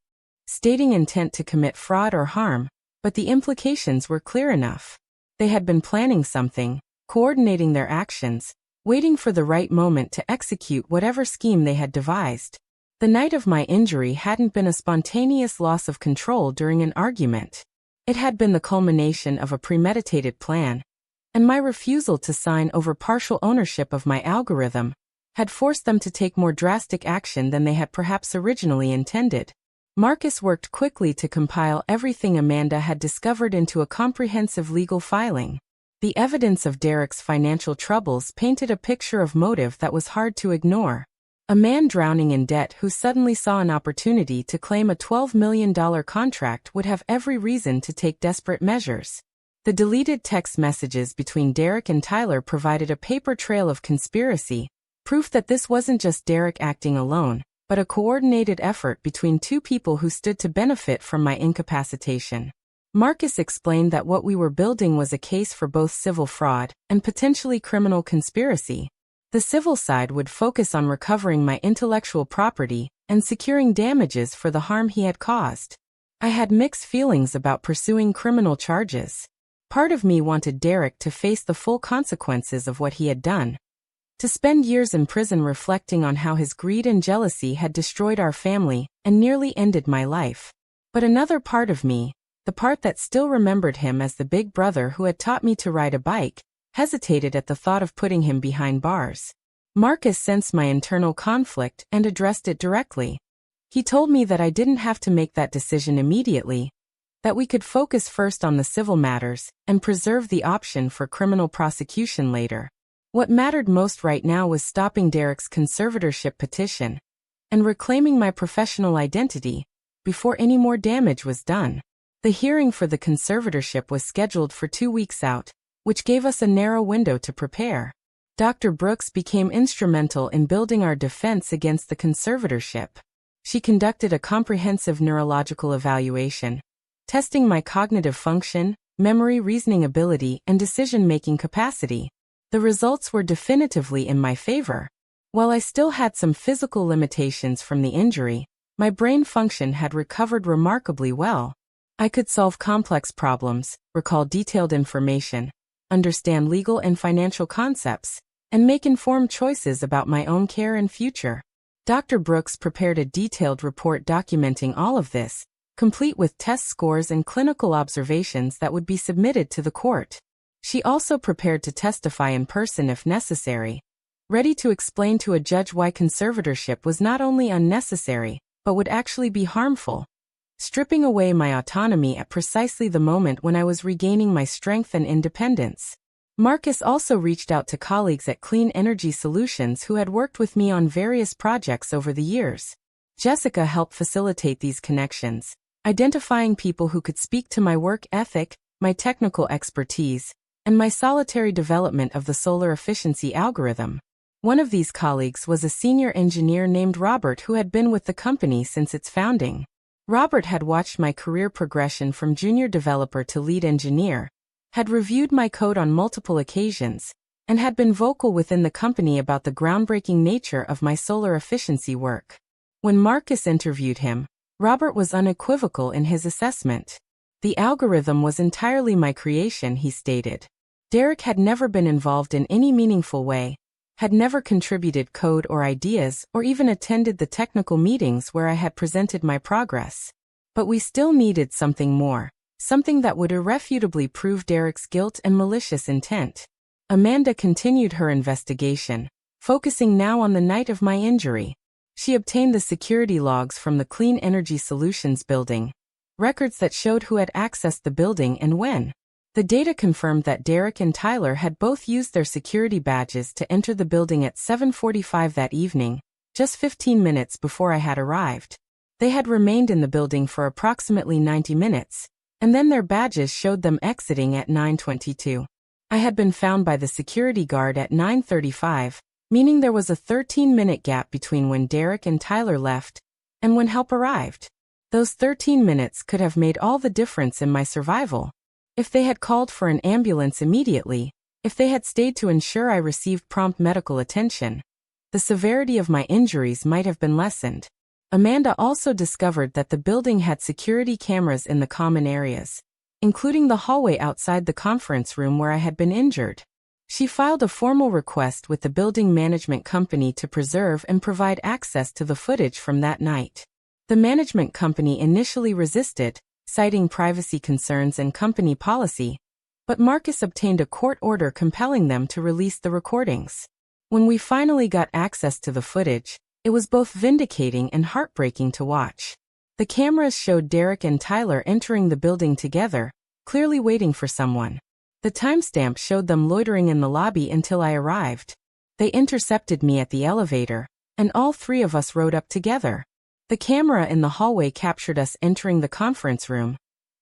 stating intent to commit fraud or harm, but the implications were clear enough. They had been planning something, coordinating their actions, waiting for the right moment to execute whatever scheme they had devised. The night of my injury hadn't been a spontaneous loss of control during an argument. It had been the culmination of a premeditated plan, and my refusal to sign over partial ownership of my algorithm had forced them to take more drastic action than they had perhaps originally intended. Marcus worked quickly to compile everything Amanda had discovered into a comprehensive legal filing. The evidence of Derek's financial troubles painted a picture of motive that was hard to ignore. A man drowning in debt who suddenly saw an opportunity to claim a $12 million contract would have every reason to take desperate measures. The deleted text messages between Derek and Tyler provided a paper trail of conspiracy, proof that this wasn't just Derek acting alone, but a coordinated effort between two people who stood to benefit from my incapacitation. Marcus explained that what we were building was a case for both civil fraud and potentially criminal conspiracy. The civil side would focus on recovering my intellectual property and securing damages for the harm he had caused. I had mixed feelings about pursuing criminal charges. Part of me wanted Derek to face the full consequences of what he had done, to spend years in prison reflecting on how his greed and jealousy had destroyed our family and nearly ended my life. But another part of me, the part that still remembered him as the big brother who had taught me to ride a bike, hesitated at the thought of putting him behind bars. Marcus sensed my internal conflict and addressed it directly. He told me that I didn't have to make that decision immediately, that we could focus first on the civil matters and preserve the option for criminal prosecution later. What mattered most right now was stopping Derek's conservatorship petition and reclaiming my professional identity before any more damage was done. The hearing for the conservatorship was scheduled for 2 weeks out, which gave us a narrow window to prepare. Dr. Brooks became instrumental in building our defense against the conservatorship. She conducted a comprehensive neurological evaluation, testing my cognitive function, memory, reasoning ability, and decision-making capacity. The results were definitively in my favor. While I still had some physical limitations from the injury, my brain function had recovered remarkably well. I could solve complex problems, recall detailed information, understand legal and financial concepts, and make informed choices about my own care and future. Dr. Brooks prepared a detailed report documenting all of this, complete with test scores and clinical observations that would be submitted to the court. She also prepared to testify in person if necessary, ready to explain to a judge why conservatorship was not only unnecessary, but would actually be harmful, stripping away my autonomy at precisely the moment when I was regaining my strength and independence. Marcus also reached out to colleagues at Clean Energy Solutions who had worked with me on various projects over the years. Jessica helped facilitate these connections, identifying people who could speak to my work ethic, my technical expertise, and my solitary development of the solar efficiency algorithm. One of these colleagues was a senior engineer named Robert who had been with the company since its founding. Robert had watched my career progression from junior developer to lead engineer, had reviewed my code on multiple occasions, and had been vocal within the company about the groundbreaking nature of my solar efficiency work. When Marcus interviewed him, Robert was unequivocal in his assessment. The algorithm was entirely my creation, he stated. Derek had never been involved in any meaningful way, had never contributed code or ideas, or even attended the technical meetings where I had presented my progress. But we still needed something more, something that would irrefutably prove Derek's guilt and malicious intent. Amanda continued her investigation, focusing now on the night of my injury. She obtained the security logs from the Clean Energy Solutions building, records that showed who had accessed the building and when. The data confirmed that Derek and Tyler had both used their security badges to enter the building at 7:45 that evening, just 15 minutes before I had arrived. They had remained in the building for approximately 90 minutes, and then their badges showed them exiting at 9:22. I had been found by the security guard at 9:35, meaning there was a 13-minute gap between when Derek and Tyler left and when help arrived. Those 13 minutes could have made all the difference in my survival. If they had called for an ambulance immediately, if they had stayed to ensure I received prompt medical attention, the severity of my injuries might have been lessened. Amanda also discovered that the building had security cameras in the common areas, including the hallway outside the conference room where I had been injured. She filed a formal request with the building management company to preserve and provide access to the footage from that night. The management company initially resisted, citing privacy concerns and company policy, but Marcus obtained a court order compelling them to release the recordings. When we finally got access to the footage, it was both vindicating and heartbreaking to watch. The cameras showed Derek and Tyler entering the building together, clearly waiting for someone. The timestamp showed them loitering in the lobby until I arrived. They intercepted me at the elevator, and all three of us rode up together. The camera in the hallway captured us entering the conference room,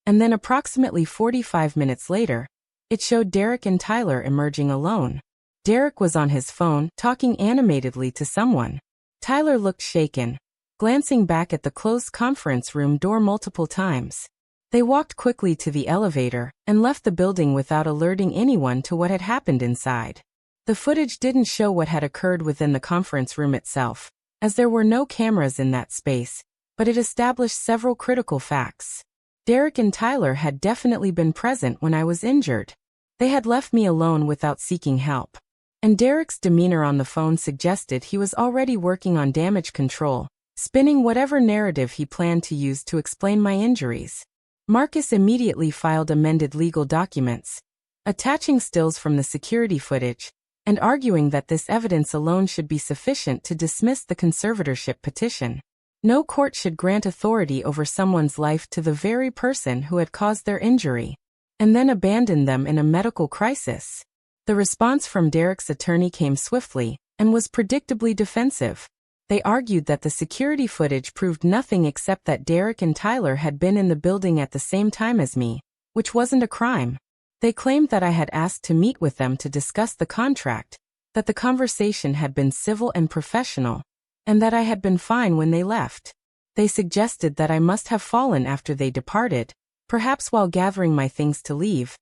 and then approximately 45 minutes later, it showed Derek and Tyler emerging alone. Derek was on his phone, talking animatedly to someone. Tyler looked shaken, glancing back at the closed conference room door multiple times. They walked quickly to the elevator and left the building without alerting anyone to what had happened inside. The footage didn't show what had occurred within the conference room itself, as there were no cameras in that space, but it established several critical facts. Derek and Tyler had definitely been present when I was injured. They had left me alone without seeking help. And Derek's demeanor on the phone suggested he was already working on damage control, spinning whatever narrative he planned to use to explain my injuries. Marcus immediately filed amended legal documents, attaching stills from the security footage, and arguing that this evidence alone should be sufficient to dismiss the conservatorship petition. No court should grant authority over someone's life to the very person who had caused their injury, and then abandon them in a medical crisis. The response from Derek's attorney came swiftly, and was predictably defensive. They argued that the security footage proved nothing except that Derek and Tyler had been in the building at the same time as me, which wasn't a crime. They claimed that I had asked to meet with them to discuss the contract, that the conversation had been civil and professional, and that I had been fine when they left. They suggested that I must have fallen after they departed, perhaps while gathering my things to leave,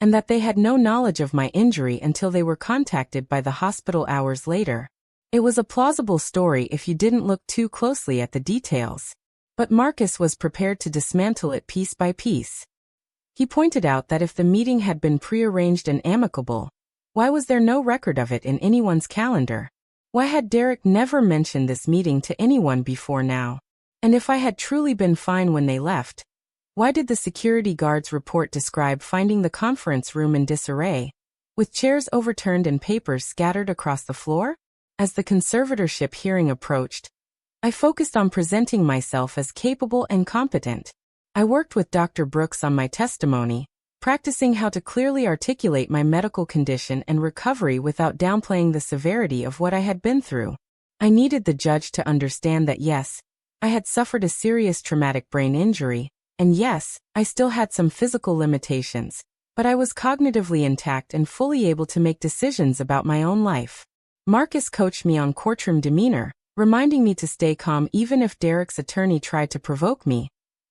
and that they had no knowledge of my injury until they were contacted by the hospital hours later. It was a plausible story if you didn't look too closely at the details, but Marcus was prepared to dismantle it piece by piece. He pointed out that if the meeting had been prearranged and amicable, why was there no record of it in anyone's calendar? Why had Derek never mentioned this meeting to anyone before now? And if I had truly been fine when they left, why did the security guard's report describe finding the conference room in disarray, with chairs overturned and papers scattered across the floor? As the conservatorship hearing approached, I focused on presenting myself as capable and competent. I worked with Dr. Brooks on my testimony, practicing how to clearly articulate my medical condition and recovery without downplaying the severity of what I had been through. I needed the judge to understand that yes, I had suffered a serious traumatic brain injury, and yes, I still had some physical limitations, but I was cognitively intact and fully able to make decisions about my own life. Marcus coached me on courtroom demeanor, reminding me to stay calm even if Derek's attorney tried to provoke me.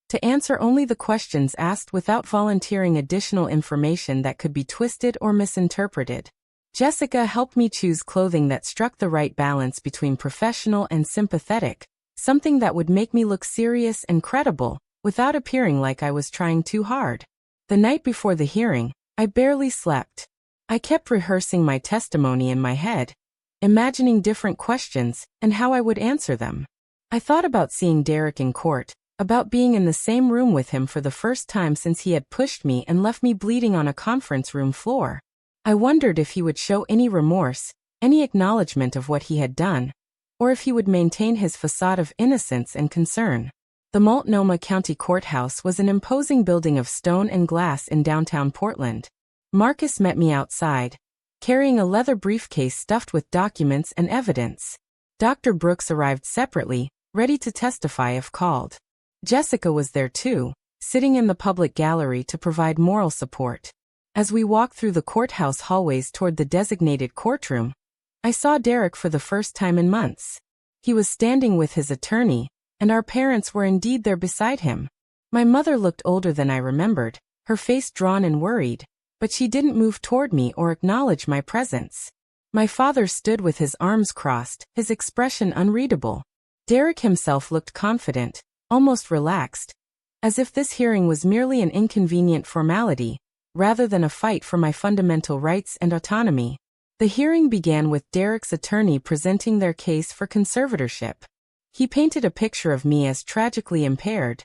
to answer only the questions asked without volunteering additional information that could be twisted or misinterpreted. Jessica helped me choose clothing that struck the right balance between professional and sympathetic, something that would make me look serious and credible, without appearing like I was trying too hard. The night before the hearing, I barely slept. I kept rehearsing my testimony in my head, imagining different questions and how I would answer them. I thought about seeing Derek in court, about being in the same room with him for the first time since he had pushed me and left me bleeding on a conference room floor. I wondered if he would show any remorse, any acknowledgement of what he had done, or if he would maintain his facade of innocence and concern. The Multnomah County Courthouse was an imposing building of stone and glass in downtown Portland. Marcus met me outside, carrying a leather briefcase stuffed with documents and evidence. Dr. Brooks arrived separately, ready to testify if called. Jessica was there too, sitting in the public gallery to provide moral support. As we walked through the courthouse hallways toward the designated courtroom, I saw Derek for the first time in months. He was standing with his attorney, and our parents were indeed there beside him. My mother looked older than I remembered, her face drawn and worried, but she didn't move toward me or acknowledge my presence. My father stood with his arms crossed, his expression unreadable. Derek himself looked confident, almost relaxed, as if this hearing was merely an inconvenient formality, rather than a fight for my fundamental rights and autonomy. The hearing began with Derek's attorney presenting their case for conservatorship. He painted a picture of me as tragically impaired,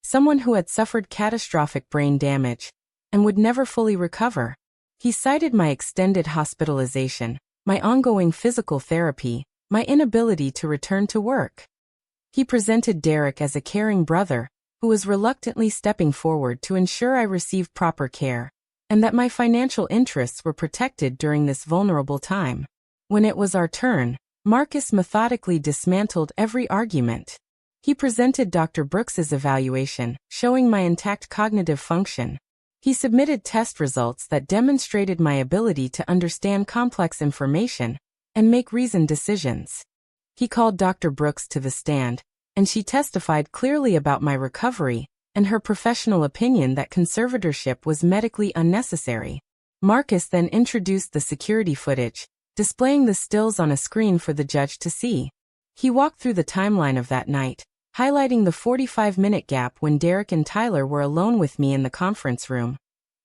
someone who had suffered catastrophic brain damage and would never fully recover. He cited my extended hospitalization, my ongoing physical therapy, my inability to return to work. He presented Derek as a caring brother who was reluctantly stepping forward to ensure I received proper care, and that my financial interests were protected during this vulnerable time. When it was our turn, Marcus methodically dismantled every argument. He presented Dr. Brooks's evaluation, showing my intact cognitive function. He submitted test results that demonstrated my ability to understand complex information and make reasoned decisions. He called Dr. Brooks to the stand, and she testified clearly about my recovery and her professional opinion that conservatorship was medically unnecessary. Marcus then introduced the security footage, displaying the stills on a screen for the judge to see. He walked through the timeline of that night, highlighting the 45-minute gap when Derek and Tyler were alone with me in the conference room,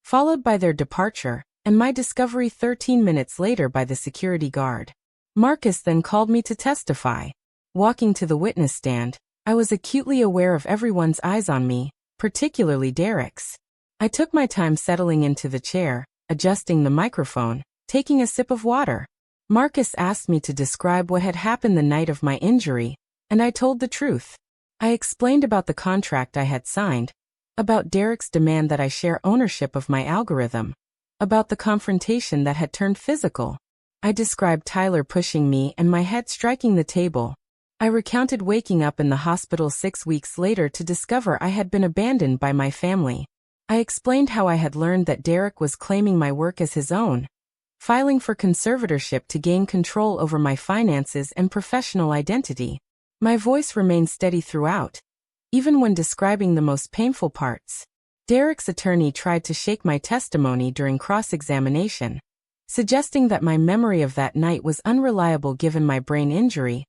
followed by their departure, and my discovery 13 minutes later by the security guard. Marcus then called me to testify. Walking to the witness stand, I was acutely aware of everyone's eyes on me, particularly Derek's. I took my time settling into the chair, adjusting the microphone, taking a sip of water. Marcus asked me to describe what had happened the night of my injury, and I told the truth. I explained about the contract I had signed, about Derek's demand that I share ownership of my algorithm, about the confrontation that had turned physical. I described Tyler pushing me and my head striking the table. I recounted waking up in the hospital 6 weeks later to discover I had been abandoned by my family. I explained how I had learned that Derek was claiming my work as his own, filing for conservatorship to gain control over my finances and professional identity. My voice remained steady throughout, even when describing the most painful parts. Derek's attorney tried to shake my testimony during cross-examination, suggesting that my memory of that night was unreliable given my brain injury,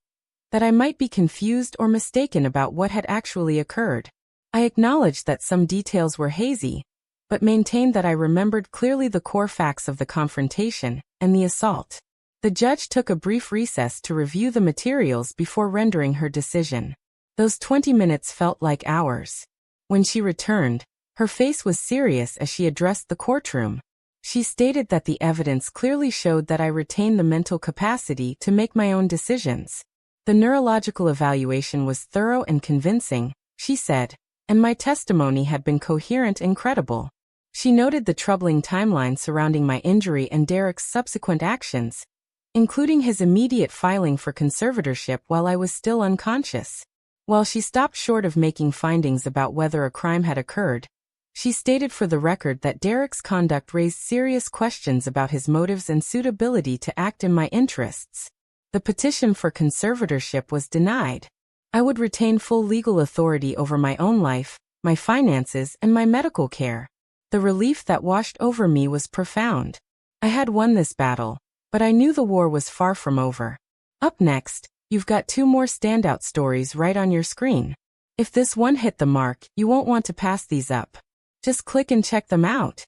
that I might be confused or mistaken about what had actually occurred. I acknowledged that some details were hazy, but maintained that I remembered clearly the core facts of the confrontation and the assault. The judge took a brief recess to review the materials before rendering her decision. Those 20 minutes felt like hours. When she returned, her face was serious as she addressed the courtroom. She stated that the evidence clearly showed that I retained the mental capacity to make my own decisions. The neurological evaluation was thorough and convincing, she said, and my testimony had been coherent and credible. She noted the troubling timeline surrounding my injury and Derek's subsequent actions, including his immediate filing for conservatorship while I was still unconscious. While she stopped short of making findings about whether a crime had occurred, she stated for the record that Derek's conduct raised serious questions about his motives and suitability to act in my interests. The petition for conservatorship was denied. I would retain full legal authority over my own life, my finances, and my medical care. The relief that washed over me was profound. I had won this battle, but I knew the war was far from over. Up next, you've got 2 more standout stories right on your screen. If this one hit the mark, you won't want to pass these up. Just click and check them out.